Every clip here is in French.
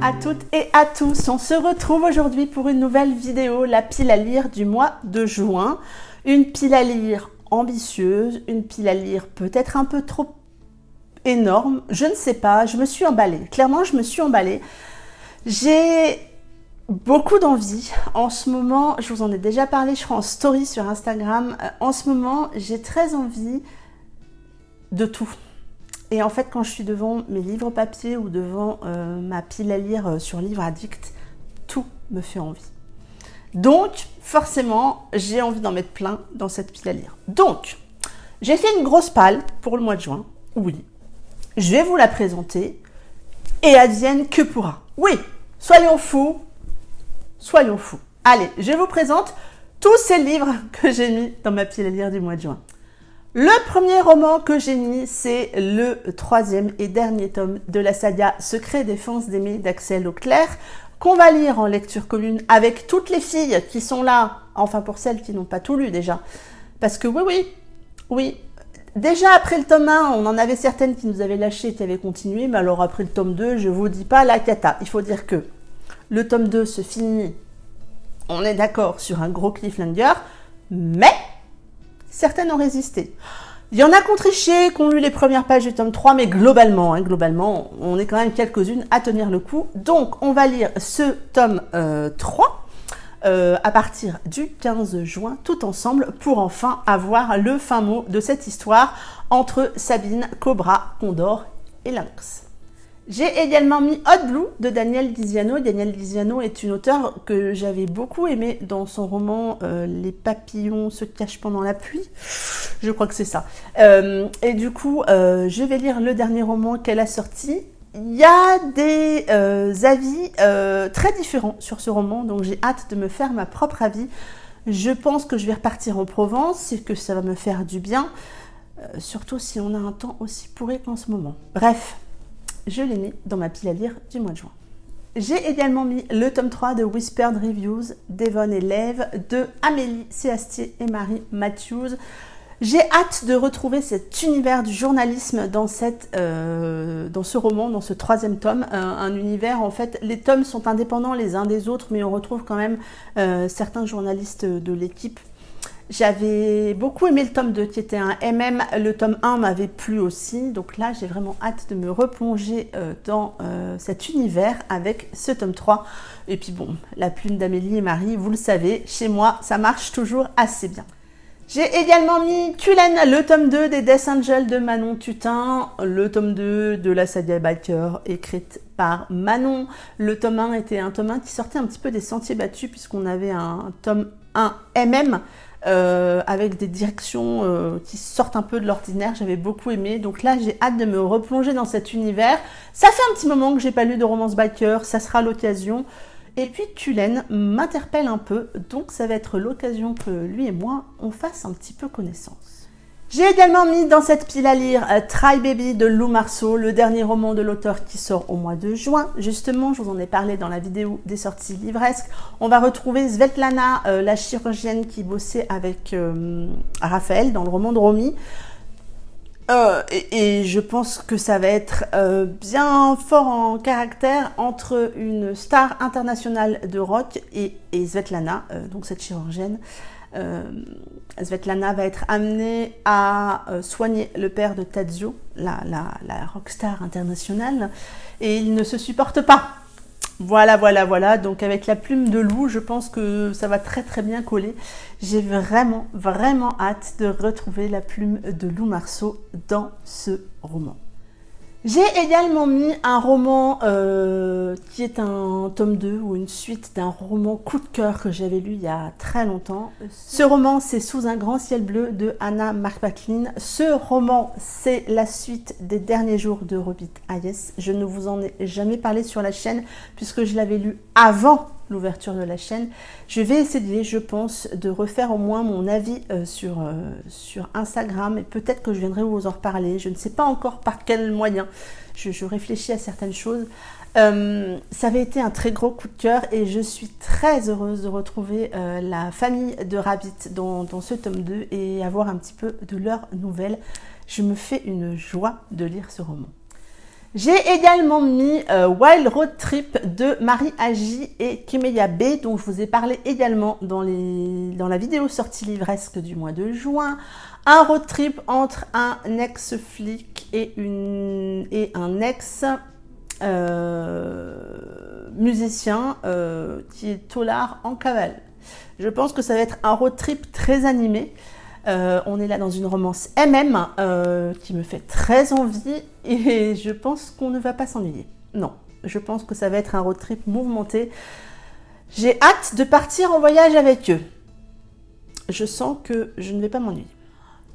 à toutes et à tous, on se retrouve aujourd'hui pour une nouvelle vidéo, la pile à lire du mois de juin. Une pile à lire ambitieuse, une pile à lire peut-être un peu trop énorme, je ne sais pas, je me suis emballée, clairement je me suis emballée. J'ai beaucoup d'envie, en ce moment, je vous en ai déjà parlé, je crois en story sur Instagram, en ce moment j'ai très envie de tout. Et en fait, quand je suis devant mes livres papier ou devant ma pile à lire sur Livre Addict, tout me fait envie. Donc, forcément, j'ai envie d'en mettre plein dans cette pile à lire. Donc, j'ai fait une grosse palle pour le mois de juin. Oui, je vais vous la présenter et advienne que pourra. Oui, soyons fous, soyons fous. Allez, je vous présente tous ces livres que j'ai mis dans ma pile à lire du mois de juin. Le premier roman que j'ai mis, c'est le troisième et dernier tome de la saga Secret défense d'Aimé d'Axel Auclair, qu'on va lire en lecture commune avec toutes les filles qui sont là, enfin pour celles qui n'ont pas tout lu déjà. Parce que oui, déjà après le tome 1, on en avait certaines qui nous avaient lâché et qui avaient continué, mais alors après le tome 2, je vous dis pas la cata. Il faut dire que le tome 2 se finit, on est d'accord, sur un gros cliffhanger, mais certaines ont résisté. Il y en a qui ont triché, qui ont lu les premières pages du tome 3, mais globalement, on est quand même quelques-unes à tenir le coup. Donc, on va lire ce tome 3 à partir du 15 juin, tout ensemble, pour enfin avoir le fin mot de cette histoire entre Sabine, Cobra, Condor et Lynx. J'ai également mis Hot Blue de Danielle Diziano. Danielle Diziano est une auteure que j'avais beaucoup aimée dans son roman Les papillons se cachent pendant la pluie. Je crois que c'est ça. Et du coup, je vais lire le dernier roman qu'elle a sorti. Il y a des avis très différents sur ce roman, donc j'ai hâte de me faire ma propre avis. Je pense que je vais repartir en Provence et que ça va me faire du bien, surtout si on a un temps aussi pourri qu'en ce moment. Bref. Je l'ai mis dans ma pile à lire du mois de juin. J'ai également mis le tome 3 de Whispered Reviews d'Evon et Lev de Amélie Séastier et Marie Matthews. J'ai hâte de retrouver cet univers du journalisme dans ce roman, dans ce troisième tome. Un univers, en fait, les tomes sont indépendants les uns des autres, mais on retrouve quand même certains journalistes de l'équipe. J'avais beaucoup aimé le tome 2 qui était un MM, le tome 1 m'avait plu aussi, donc là j'ai vraiment hâte de me replonger dans cet univers avec ce tome 3. Et puis bon, la plume d'Amélie et Marie, vous le savez, chez moi ça marche toujours assez bien. J'ai également mis Cullen, le tome 2 des Death Angels de Manon Tutin, le tome 2 de la saga Biker écrite par Manon. Le tome 1 était un tome 1 qui sortait un petit peu des sentiers battus puisqu'on avait un tome 1 MM avec des directions qui sortent un peu de l'ordinaire, j'avais beaucoup aimé. Donc là, j'ai hâte de me replonger dans cet univers. Ça fait un petit moment que j'ai pas lu de romance biker, ça sera l'occasion. Et puis Cullen m'interpelle un peu, donc ça va être l'occasion que lui et moi, on fasse un petit peu connaissance. J'ai également mis dans cette pile à lire Try Baby de Lou Marceau, le dernier roman de l'auteur qui sort au mois de juin. Justement, je vous en ai parlé dans la vidéo des sorties livresques. On va retrouver Svetlana, la chirurgienne qui bossait avec Raphaël dans le roman de Romy. Et je pense que ça va être bien fort en caractère entre une star internationale de rock et Svetlana, donc cette chirurgienne. Svetlana va être amenée à soigner le père de Tadzio, la rockstar internationale, et il ne se supporte pas. Voilà. Donc avec la plume de Lou, je pense que ça va très très bien coller. J'ai vraiment hâte de retrouver la plume de Lou Marceau dans ce roman. J'ai également mis un roman qui est un tome 2 ou une suite d'un roman coup de cœur que j'avais lu il y a très longtemps. Ce roman, c'est Sous un grand ciel bleu de Anna McPatlin. Ce roman, c'est la suite des derniers jours de Robit Hayes. Je ne vous en ai jamais parlé sur la chaîne puisque je l'avais lu avant l'ouverture de la chaîne. Je vais essayer, je pense, de refaire au moins mon avis sur Instagram et peut-être que je viendrai vous en reparler. Je ne sais pas encore par quel moyen. Je réfléchis à certaines choses. Ça avait été un très gros coup de cœur et je suis très heureuse de retrouver la famille de Rabbit dans ce tome 2 et avoir un petit peu de leurs nouvelles. Je me fais une joie de lire ce roman. J'ai également mis Wild Road Trip de Marie Agi et Kemeya B, dont je vous ai parlé également dans la vidéo sortie livresque du mois de juin. Un road trip entre un ex-flic et un ex-musicien qui est tôlard en cavale. Je pense que ça va être un road trip très animé. On est là dans une romance MM qui me fait très envie et je pense qu'on ne va pas s'ennuyer. Non, je pense que ça va être un road trip mouvementé. J'ai hâte de partir en voyage avec eux. Je sens que je ne vais pas m'ennuyer.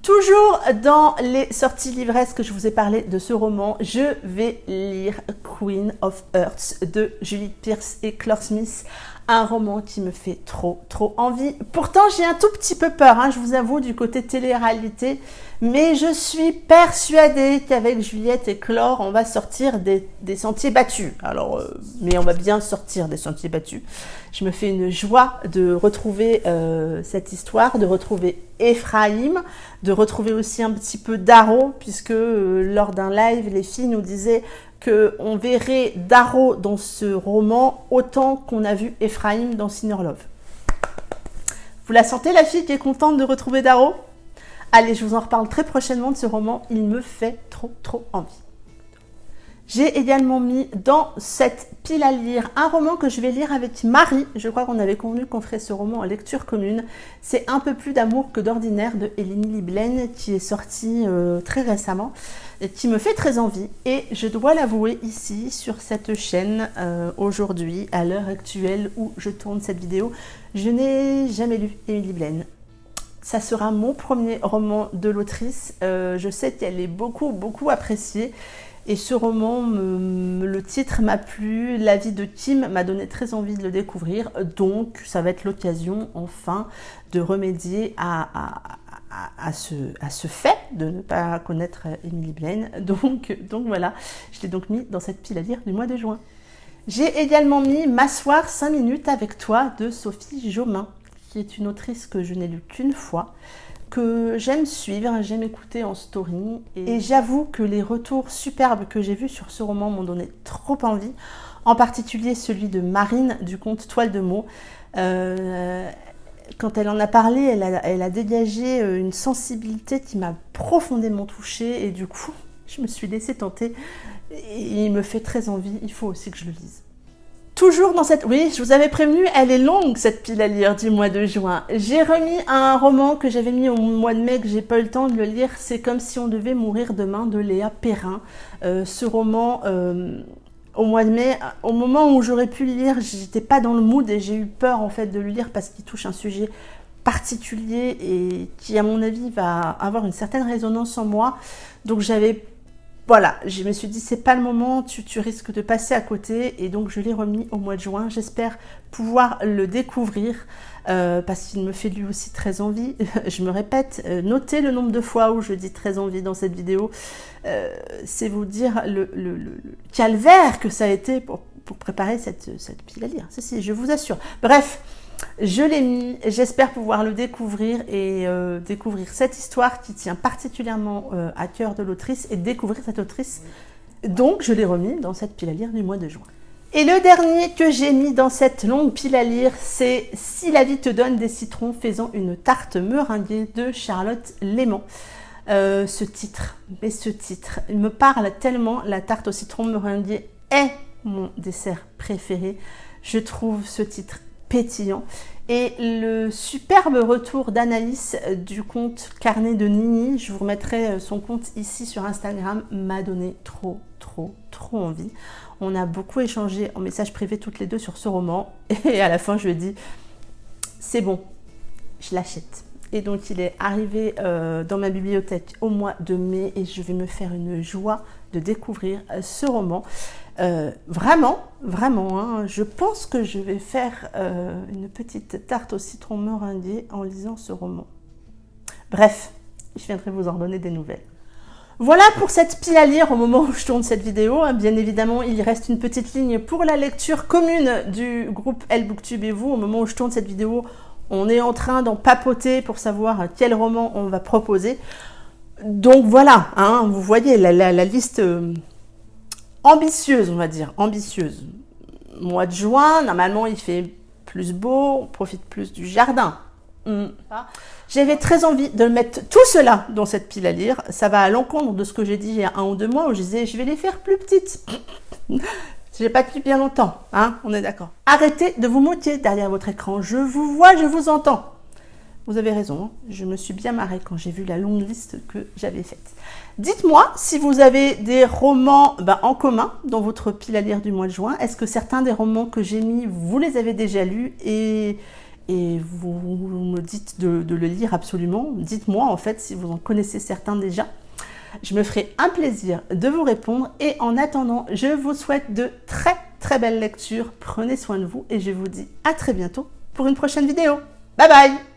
Toujours dans les sorties livresques que je vous ai parlé de ce roman, je vais lire Queen of Hearts de Julie Pierce et Clore Smith. Un roman qui me fait trop envie. Pourtant, j'ai un tout petit peu peur, je vous avoue, du côté télé-réalité. Mais je suis persuadée qu'avec Juliette et Clore, on va sortir des sentiers battus. Alors, mais on va bien sortir des sentiers battus. Je me fais une joie de retrouver cette histoire, de retrouver Ephraim, de retrouver aussi un petit peu Darrow, puisque lors d'un live, les filles nous disaient qu'on verrait Darrow dans ce roman autant qu'on a vu Ephraim dans Sinner Love. Vous la sentez, la fille qui est contente de retrouver Darrow? Allez, je vous en reparle très prochainement de ce roman, il me fait trop envie. J'ai également mis dans cette pile à lire un roman que je vais lire avec Marie. Je crois qu'on avait convenu qu'on ferait ce roman en lecture commune. C'est Un peu plus d'amour que d'ordinaire de Émilie Blaine qui est sorti très récemment et qui me fait très envie. Et je dois l'avouer ici sur cette chaîne aujourd'hui, à l'heure actuelle où je tourne cette vidéo, je n'ai jamais lu Émilie Blaine. Ça sera mon premier roman de l'autrice. Je sais qu'elle est beaucoup appréciée. Et ce roman, le titre m'a plu, l'avis de Kim m'a donné très envie de le découvrir, donc ça va être l'occasion enfin de remédier à ce fait de ne pas connaître Émilie Blaine. Donc voilà, je l'ai donc mis dans cette pile à lire du mois de juin. J'ai également mis M'asseoir 5 minutes avec toi de Sophie Jomain, qui est une autrice que je n'ai lue qu'une fois, que j'aime suivre, j'aime écouter en story. Et j'avoue que les retours superbes que j'ai vus sur ce roman m'ont donné trop envie, en particulier celui de Marine du conte Toile de mots. Quand elle en a parlé, elle a dégagé une sensibilité qui m'a profondément touchée et du coup, je me suis laissée tenter. Et il me fait très envie, il faut aussi que je le lise. Toujours dans cette... Oui, je vous avais prévenu, elle est longue cette pile à lire du mois de juin. J'ai remis un roman que j'avais mis au mois de mai, que j'ai pas eu le temps de le lire. C'est Comme si on devait mourir demain de Léa Perrin. Ce roman, au mois de mai, au moment où j'aurais pu le lire, j'étais pas dans le mood et j'ai eu peur en fait de le lire parce qu'il touche un sujet particulier et qui à mon avis va avoir une certaine résonance en moi. Donc voilà, je me suis dit, c'est pas le moment, tu risques de passer à côté. Et donc, je l'ai remis au mois de juin. J'espère pouvoir le découvrir parce qu'il me fait lui aussi très envie. Je me répète, notez le nombre de fois où je dis très envie dans cette vidéo. C'est vous dire le calvaire que ça a été pour préparer cette pile à lire. Si, je vous assure. Bref. Je l'ai mis, j'espère pouvoir le découvrir et découvrir cette histoire qui tient particulièrement à cœur de l'autrice et découvrir cette autrice. Donc, je l'ai remis dans cette pile à lire du mois de juin. Et le dernier que j'ai mis dans cette longue pile à lire, c'est Si la vie te donne des citrons, faisant une tarte meringuée de Charlotte Léman. Ce titre, il me parle tellement. La tarte au citron meringuée est mon dessert préféré. Je trouve ce titre pétillant. Et le superbe retour d'Anaïs du compte Carnet de Nini, je vous remettrai son compte ici sur Instagram, m'a donné trop envie. On a beaucoup échangé en message privé toutes les deux sur ce roman et à la fin je lui ai dit c'est bon, je l'achète. Et donc il est arrivé dans ma bibliothèque au mois de mai et je vais me faire une joie de découvrir ce roman. Vraiment, je pense que je vais faire une petite tarte au citron meringuée en lisant ce roman. Bref, je viendrai vous en donner des nouvelles. Voilà pour cette pile à lire au moment où je tourne cette vidéo. Bien évidemment, il reste une petite ligne pour la lecture commune du groupe Elle Booktube et vous. Au moment où je tourne cette vidéo, on est en train d'en papoter pour savoir quel roman on va proposer. Donc voilà, vous voyez, la liste ambitieuse, on va dire, ambitieuse. Mois de juin, normalement, il fait plus beau, on profite plus du jardin. J'avais très envie de mettre tout cela dans cette pile à lire. Ça va à l'encontre de ce que j'ai dit il y a 1 ou 2 mois où je disais je vais les faire plus petites. J'ai pas tenu bien longtemps, hein, on est d'accord. Arrêtez de vous moquer derrière votre écran. Je vous vois, je vous entends. Vous avez raison, je me suis bien marrée quand j'ai vu la longue liste que j'avais faite. Dites-moi si vous avez des romans en commun dans votre pile à lire du mois de juin. Est-ce que certains des romans que j'ai mis, vous les avez déjà lus et vous me dites de le lire absolument. Dites-moi en fait si vous en connaissez certains déjà. Je me ferai un plaisir de vous répondre et en attendant, je vous souhaite de très très belles lectures. Prenez soin de vous et je vous dis à très bientôt pour une prochaine vidéo. Bye bye!